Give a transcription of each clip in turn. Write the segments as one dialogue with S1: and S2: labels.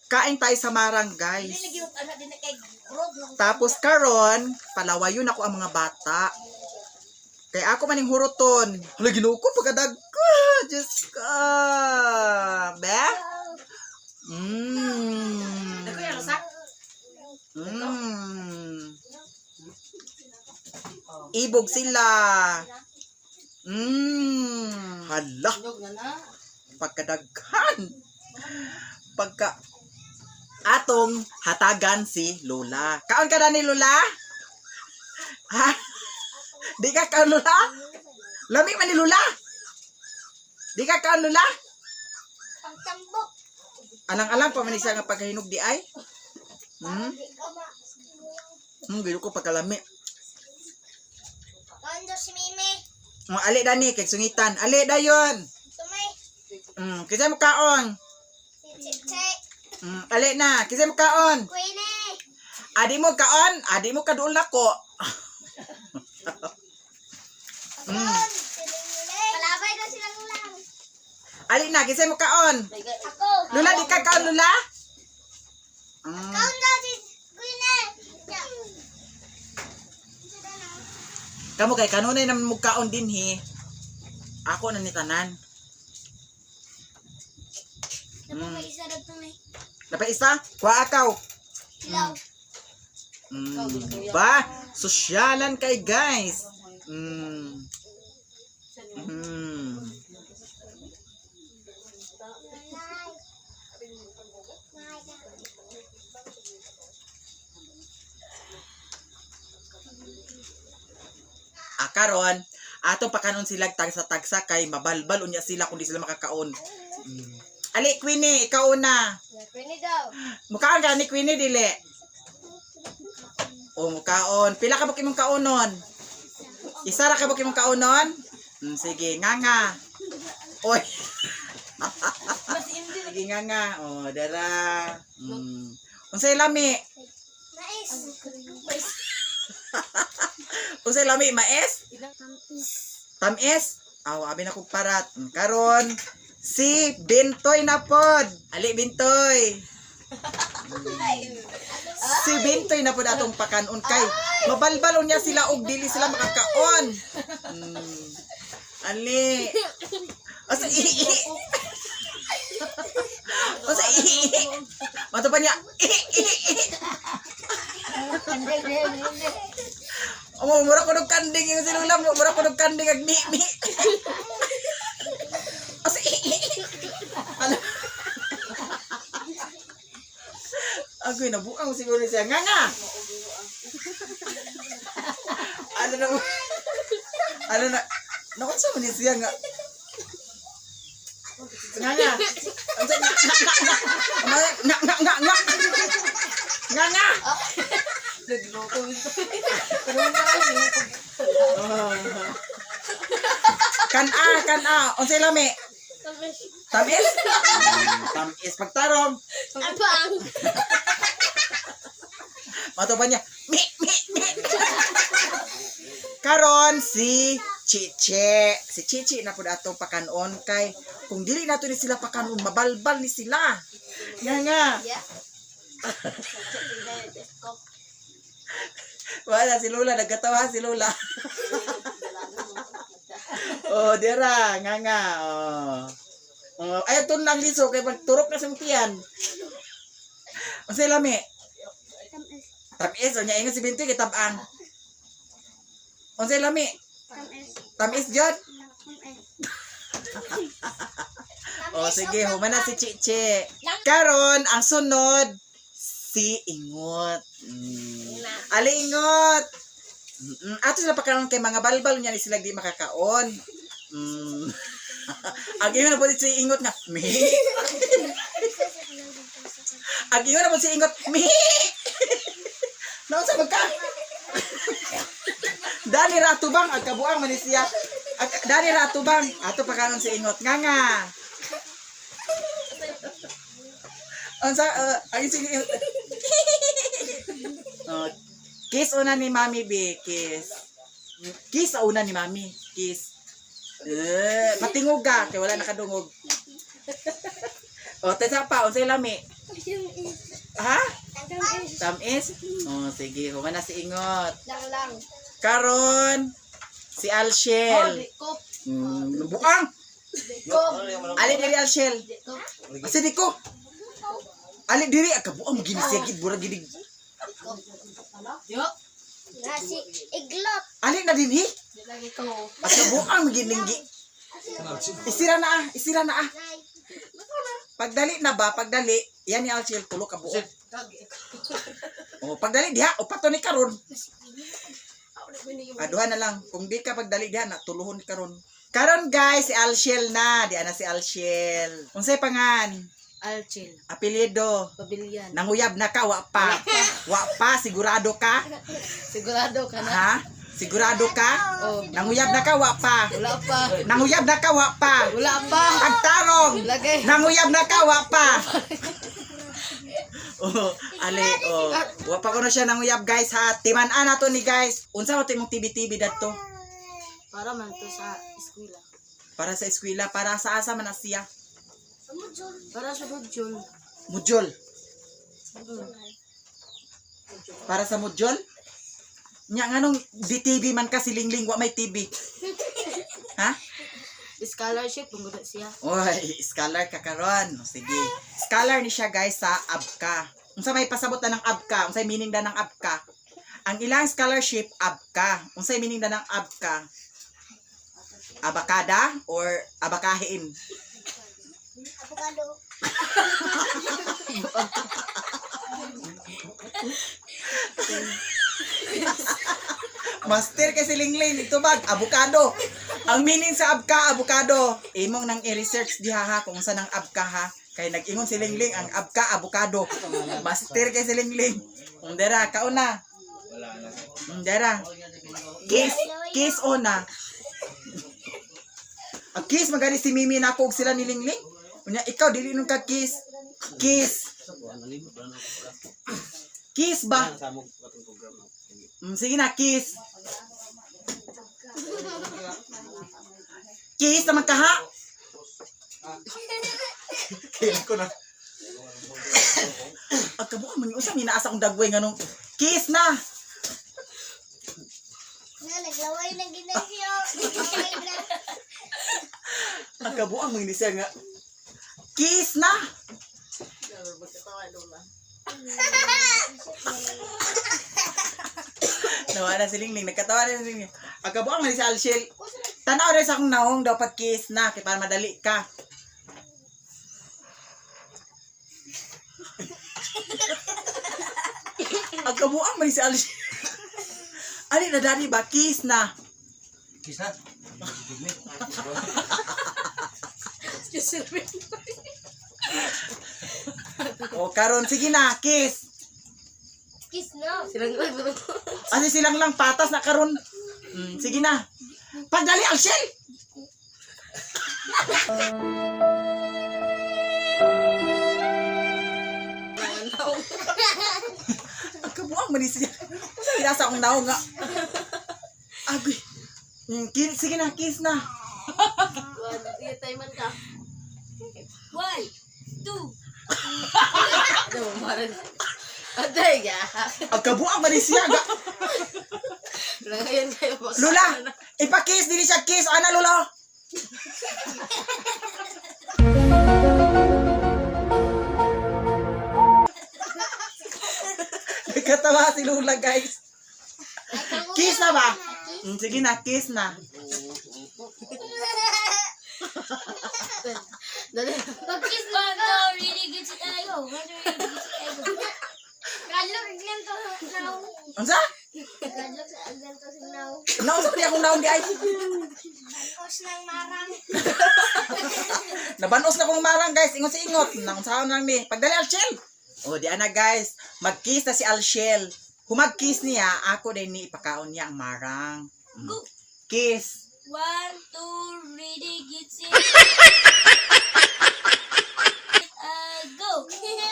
S1: Kain tayo sa marang, guys. Tapos karon, palawayon ako ang mga bata. Kaya ako maning huruton. Hala, ginuko pagkadag ko. Diyos ka. Be? Ibog sila. Hala. Pagkadaghan. Pagka atong hatagan si Lola. Kaon ka na ni Lola? Ha? Di ka kaon Lola? Lami man ni Lola? Di ka kaon Lola?
S2: Pagtambok.
S1: Alang-alang pa man siya nga pagkahinog di ay? Gilo ko pagkalami.
S2: Kondo si Mimi.
S1: Ali dani kay sungitan. Ali dayon.
S2: Sumay.
S1: Kisay mo kaon.
S2: Si Chiche.
S1: Ali na, kisay mo kaon.
S2: Queenie.
S1: Adi mo kaon, adi mo kaduol nako.
S2: Palabay daw silang ulang.
S1: Ali na, kisay mo kaon.
S2: Ako.
S1: Lula, di ka kaon Lula?
S2: Kaon daw si Queenie.
S1: Kamu kay kanunay naman mo kaon din he. Ako na ni tanan.
S2: May isa daw tunay.
S1: Dapat isa? Kuha akaw.
S2: Ilaw.
S1: Ba, sosyalan kay guys. Karon, atong pakanon sila tagsa-tagsa kay mabalbal unya sila kung di sila makakaon. Ali, Queenie, ikaw una.
S2: Queenie daw.
S1: Mukaon ka ni Queenie, dili. O, mukaon. Pila ka buk imong kaunon? Isa ra ka buk imong kaunon? Sige, nganga. Oy. Sige, nganga. O, dara. Unsay lami?
S2: Mais.
S1: Unsay lami, maes? Tamis? Aw, abi na kog parat. Karon, si Bintoy na pod. Ali, Bintoy. Si Bintoy na pod atong pakanon kay mabalbalon niya sila og dili sila makakaon. Ali. Asa Mato pa niya. Oh, mura ko ng kanding yung sinulam. Mura ko ng kanding ag mi. Asa ano? Agoy, nabuang siguro siya. Nga! Ano na? Nakunsa mo ni siya nga? Nga! Nga!
S3: Nagloko ito.
S1: Kan-a. Unsay lami? Tamis? Tamis pagtarong.
S2: Abang.
S1: Mato pa niya. Mi. Karon si Chiche. Si Chiche na pud atong pakanon kay kung dili nato ni sila pakanon mabalbal ni sila. Nga. Wala si Lola, nagkatawa si Lola. Oh, dira, nga. Oh, ay tun lang liso kay pagturok na sa mutian. Unsay lami? Tamis, nya ingon si Bintoy kay tabang. Unsay lami? Tamis jud. Oh, sige, humana si Chiche. Karon ang sunod si Ingot. Ali Ingot. Ato sila pagkaroon kay mga balbal niya ni sila di makakaon. Agiyon na po si Ingot nga. Mi. Agiyon na po si Ingot. Mi. Naon sa magka? Dani ratubang agkabuang man siya. Dani ratubang ato pagkaroon si Ingot. Nga. Unsa ay sige. Kiss una ni Mami B, kiss. Kiss una ni Mami, kiss. Patingog ka kay wala nakadungog. O tesa pa unsay lami? Ha?
S2: Tamis.
S1: Tamis? Oh, sige. Huwag na si Ingot.
S2: Lang.
S1: Karon, si Alshel.
S3: Diko.
S1: Buang!
S3: Diko.
S1: Ali diri Alshel.
S3: Diko.
S1: Asa di ko? Ali diri kabuang ginisegid burag gid.
S3: Yo.
S2: Nasi iglot.
S1: Ali na dinhi.
S3: Di lagi ko.
S1: Kabuang gininggi. Isira na ah.
S2: Nay.
S1: Pagdali na ba? Pagdali, yan ni Alshel tulo ka buo. Oh, pagdali diha, upat ni karon. Aduha na lang. Kung di ka pagdali diha na tuluhon karon. Karon guys, si Alshel na. Di ana si Alshel. Unsay pangan?
S3: Alchil.
S1: Apelyido.
S3: Pabilian.
S1: Nanguyab na ka, wa pa. Wa pa, sigurado ka?
S3: Sigurado ka na?
S1: Ha? Sigurado ka?
S3: Oh.
S1: Nanguyab na ka, wa pa.
S3: Wala pa.
S1: Nanguyab na ka, wa pa.
S3: Wala pa.
S1: Pagtarong.
S3: Lagay.
S1: Nanguyab na ka, wa pa. Oh, ali, oh. Wa pa ko na siya nanguyab guys ha. Timan-an na to ni guys. Unsa mo timong TV dadto?
S3: Para man to sa eskwela.
S1: Para sa eskwela, para sa asa man na siya.
S3: Para sa budjol.
S1: Mudjol. Para sa mudjol? Nya nganong di TV man ka silingling wa may TV. Ha?
S3: Scholarship tungod siya.
S1: Oy, scholar ka karon. Sige. Scholar ni siya guys sa ABCA. Unsa may pasabot na ng ABCA? Unsay meaning da ng ABCA? Ang ilang scholarship ABCA. Unsay meaning da ng ABCA? Abakada or abakahin?
S2: Avocado.
S1: Master kay silingling ito bag avocado. Ang meaning sa abka avocado. Imong nang i-research diha ha kung sa nang abka ha. Kay nag-ingon silingling ang abka avocado. Master kay silingling.Undera kauna.Undera. Kiss ona. A kiss magani si Mimi nako og sila ni Lingling. Unya ikaw dili nun ka kiss. Kiss. Kiss ba? Sige na, kiss. Kiss naman ka ha? Kailan ko na. Ang kabuka man yung usang minaasa kong dagway nga nung kiss na.
S2: Naglaway na ginagyo. Naglaway na.
S1: Ang kabuka man siya nga. Kiss na. Nawa na si Lingling. Nagkatawa na si Lingling. Ang kabuka man si Alshel. Tanaw rin sa akong naong dapat kiss na. Kaya para madali ka. Ang kabuka man si Alshel. Ali na dali ba? Kiss na.
S4: Kiss na.
S1: O karon sige na, kiss.
S2: Kiss no.
S3: Silang bro.
S1: Kasi silang lang patas na karon. Sige na. Pagdali Alshel. Ang kabuang man siya. Sa nasa akong naong nga. Agoy. Sige na, kiss na.
S3: Time ka.
S2: 1, 2.
S3: Ano maran. Aday ya.
S1: Ang kabuang man siya.
S3: Langayan kayo po.
S1: Lula, ipa-kiss dili siya kiss. Ana Lula. Nagkatawa si Lula guys. Kiss na ba? Sige na, kiss na.
S3: Dali.
S2: Pag-kiss mo to, really good si tayo. Kadlok ganito now.
S1: Unsa?
S2: Kadlok sa ganito si now.
S1: Naunsa pa akong naon di ay.
S2: Os ng marang.
S1: Nabanos na kong marang guys. Ingot si ingot. Naunsaon lang mi. Pagdali Alshel. Oh, di ana guys. Mag-kiss na si Alshel. Kung mag-kiss niya, ako din ni ipakaon niya ang marang. Kiss.
S2: 1, 2, ready, get set. Go. Give na.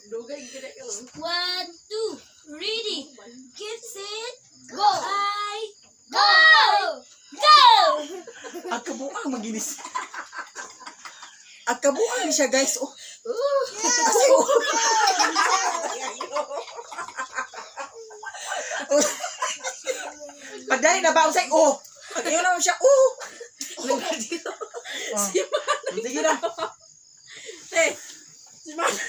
S3: Dugay gid ka.
S2: 1, 2, ready, get set, go. Go. Go.
S1: Ang kabuang maginis. Ang kabuang ni siya guys. Oh. Kasi pag dahil na ba usay pag iyon naman siya
S3: Nagdito.
S1: Oh.
S3: Si Manong.
S1: Sige na.
S3: Si Manong.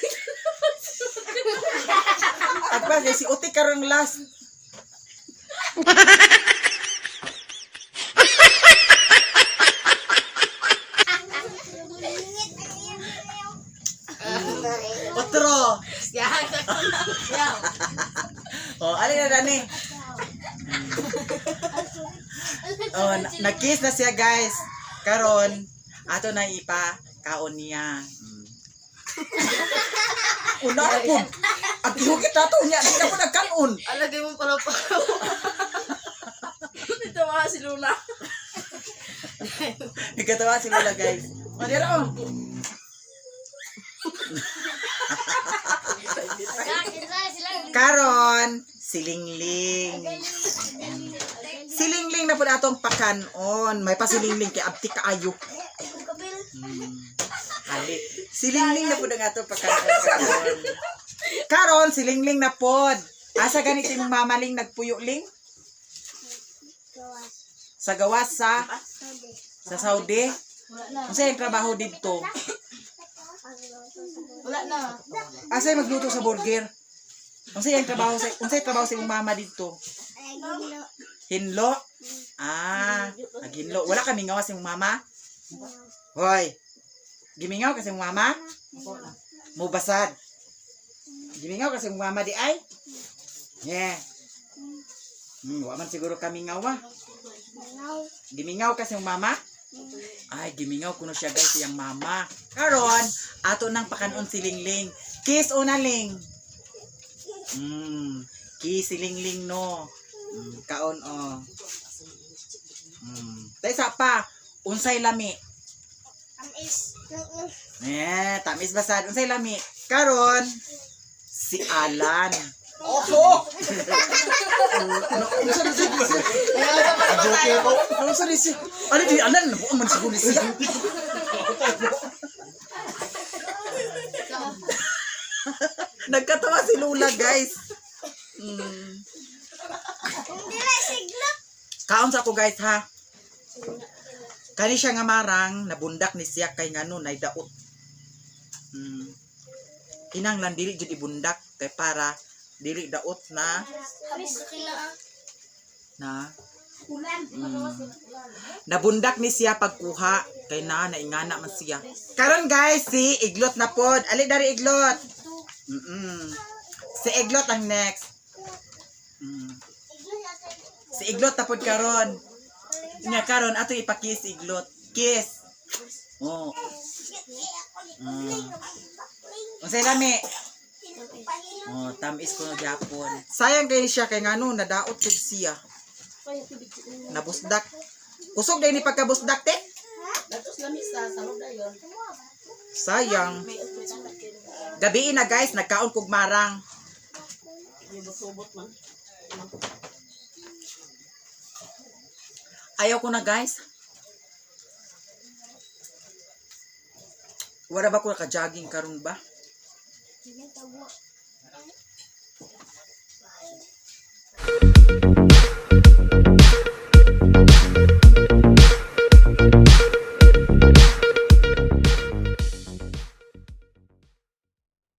S1: At ba si Uti karong last. Otro.
S3: Yan. Yan.
S1: Alin na dani. Nag-kiss na siya guys. Karon ato na kaon niya. Una po. Ang ihugit nato niya. Hindi na po nagkaon.
S3: Alagay mo pala pa. Ito mga si Luna.
S1: Nagkatawa si Lola guys. Madira Karon, silingling. Silingling na po na atong pakanon. May pasilingling kay abti kaayo. Ali. Silingling na po na atong pakanon karon. Karon, silingling na pod. Asa ganito yung mamaling nagpuyo-ling? Sa gawas sa Saudi.
S3: Wala na.
S1: Unsa yung trabaho dito?
S3: Wala na.
S1: Asa yung magluto sa burger? Unsa yung trabaho sa imong mama dito? Hinlo? Naghinlo. Wala ka mingaw sa imong mama? Hoy. Gimingaw ka sa imong mama? Mubasad. Gimingaw ka sa imong mama di ay? Yeah. Wa man siguro ka mingaw ah. Gimingaw ka sa imong mama? Ay, gimingaw kuno siya guys siyang mama. Karon, ato nang pakanon si Lingling. Kiss una ling. Kiss si Lingling no. Kaon Tay sa pa, unsay lami? Tamis basad. Unsay lami? Karon, si Alan. Unsa ni si? Ano di Alan? Man siguro siya. Nagkatawa si Lola guys. Kaon sa ko guys ha. Kani siya nga marang nabundak ni siya kay ngano nay daot. Kinanglan dili jud ibundak kay para dili daot na nabundak ni siya pagkuha kay naingana man siya. Karon guys si Iglot na pod. Ali dari Iglot. Si Iglot ang next. Si Iglot na pod karon. Nga karon ato ipakis Iglot. Kiss. Unsay lami? Tamis ko na Japon. Sayang kay siya kay ngano nadaot jud siya. Nabusdak. Kusog day ni pagkabusdak te?
S3: Datos lami sa salog dayon.
S1: Sayang. Gabi na guys, nagkaon kog marang.
S3: Subot man.
S1: Ayaw ko na guys. Wala ba ko naka-jogging karon ba?
S2: Thank you.